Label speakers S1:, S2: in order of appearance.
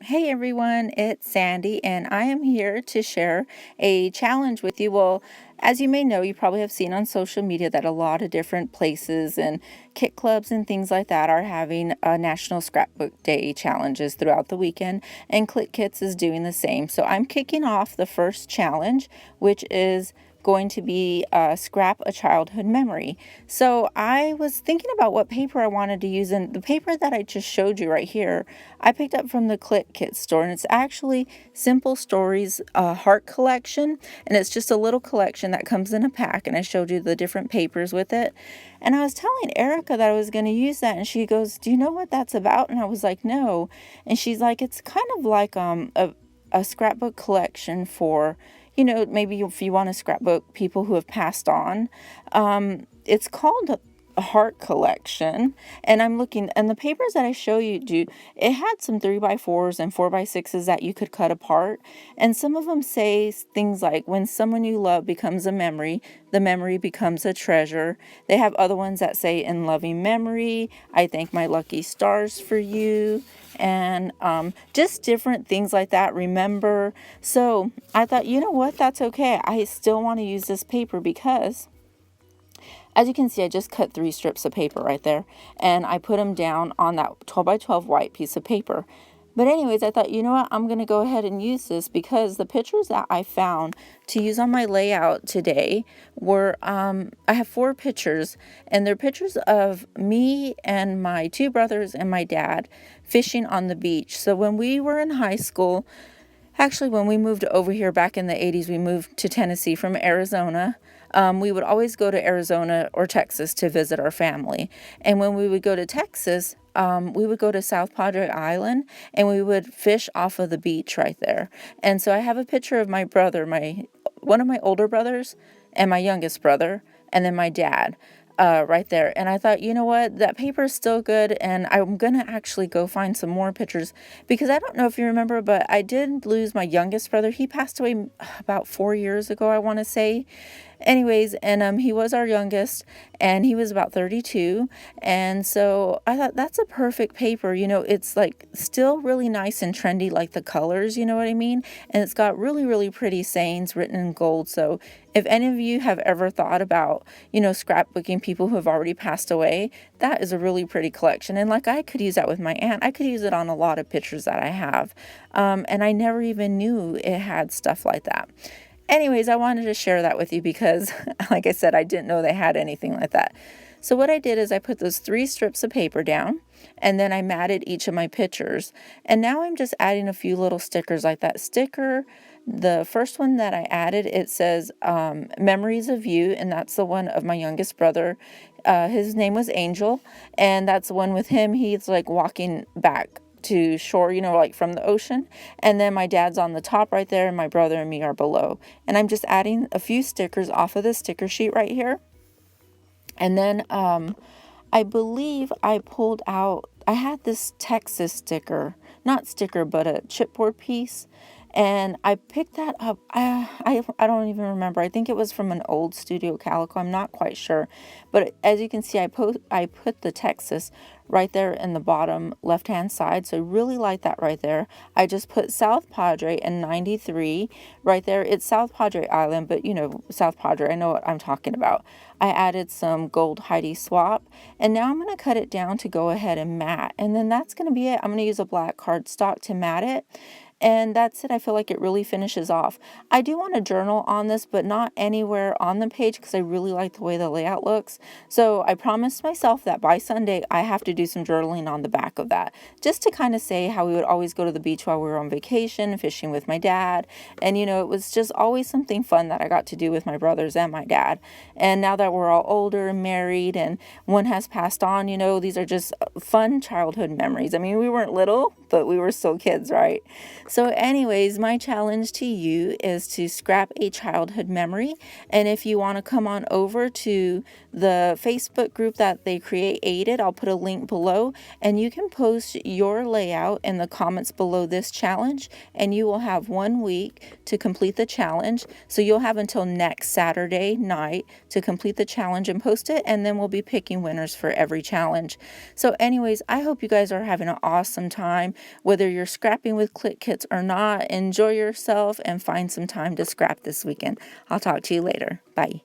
S1: Hey everyone, it's Sandy, and I am here to share a challenge with you. Well, as you may know, you probably have seen on social media that a lot of different places and kit clubs and things like that are having National Scrapbook Day challenges throughout the weekend, and Clique Kits is doing the same. So I'm kicking off the first challenge, which is going to be scrap a childhood memory. So I was thinking about what paper I wanted to use, and the paper that I just showed you right here, I picked up from the Clique Kit Store, and it's actually Simple Stories Heart Collection, and it's just a little collection that comes in a pack, and I showed you the different papers with it. And I was telling Erica that I was going to use that, and she goes, "Do you know what that's about?" And I was like, "No." And she's like, "It's kind of like a scrapbook collection for, maybe if you want to scrapbook people who have passed on. It's called a heart collection." And I'm looking, and the papers that I show you it had some 3x4s and 4x6s that you could cut apart. And some of them say things like, when someone you love becomes a memory, the memory becomes a treasure. They have other ones that say, in loving memory, I thank my lucky stars for you. And just different things like that. Remember. So I thought, you know what? That's okay. I still want to use this paper because, as you can see, I just cut 3 strips of paper right there, and I put them down on that 12 by 12 white piece of paper. But anyways, I thought, you know what, I'm going to go ahead and use this because the pictures that I found to use on my layout today were, I have 4 pictures, and they're pictures of me and my 2 brothers and my dad fishing on the beach. So when we were in high school, actually, when we moved over here back in the 80s, we moved to Tennessee from Arizona. We would always go to Arizona or Texas to visit our family. And when we would go to Texas, we would go to South Padre Island, and we would fish off of the beach right there. And so I have a picture of my brother, one of my older brothers, and my youngest brother, and then my dad. Right there. And I thought, you know what, that paper is still good, and I'm gonna actually go find some more pictures, because I don't know if you remember, but I did lose my youngest brother. He passed away about 4 years ago, I want to say. Anyways, and he was our youngest, and he was about 32. And so I thought, that's a perfect paper. It's like still really nice and trendy, like the colors, you know what I mean? And it's got really, really pretty sayings written in gold. So if any of you have ever thought about, scrapbooking people who have already passed away, that is a really pretty collection. And like, I could use that with my aunt. I could use it on a lot of pictures that I have. And I never even knew it had stuff like that. Anyways, I wanted to share that with you because, like I said, I didn't know they had anything like that. So what I did is I put those 3 strips of paper down, and then I matted each of my pictures. And now I'm just adding a few little stickers like that sticker. The first one that I added, it says Memories of You, and that's the one of my youngest brother. His name was Angel, and that's the one with him. He's like walking back to shore, like from the ocean. And then my dad's on the top right there, and my brother and me are below. And I'm just adding a few stickers off of this sticker sheet right here. And then I believe I pulled out, I had this Texas sticker, not sticker, but a chipboard piece. And I picked that up. I don't even remember. I think it was from an old Studio Calico. I'm not quite sure. But as you can see, I put the Texas right there in the bottom left-hand side. So I really like that right there. I just put South Padre and 93 right there. It's South Padre Island, but South Padre, I know what I'm talking about. I added some gold Heidi swap, and now I'm going to cut it down to go ahead and mat. And then that's going to be it. I'm going to use a black cardstock to mat it. And that's it. I feel like it really finishes off. I do want to journal on this, but not anywhere on the page because I really like the way the layout looks. So I promised myself that by Sunday, I have to do some journaling on the back of that, just to kind of say how we would always go to the beach while we were on vacation, fishing with my dad. And, it was just always something fun that I got to do with my brothers and my dad. And now that we're all older and married and one has passed on, these are just fun childhood memories. I mean, we weren't little, but we were still kids, right? So anyways, my challenge to you is to scrap a childhood memory. And if you want to come on over to the Facebook group that they created, I'll put a link below, and you can post your layout in the comments below this challenge, and you will have 1 week to complete the challenge. So you'll have until next Saturday night to complete the challenge and post it, and then we'll be picking winners for every challenge. So anyways, I hope you guys are having an awesome time. Whether you're scrapping with Clique Kits or not, enjoy yourself and find some time to scrap this weekend. I'll talk to you later. Bye.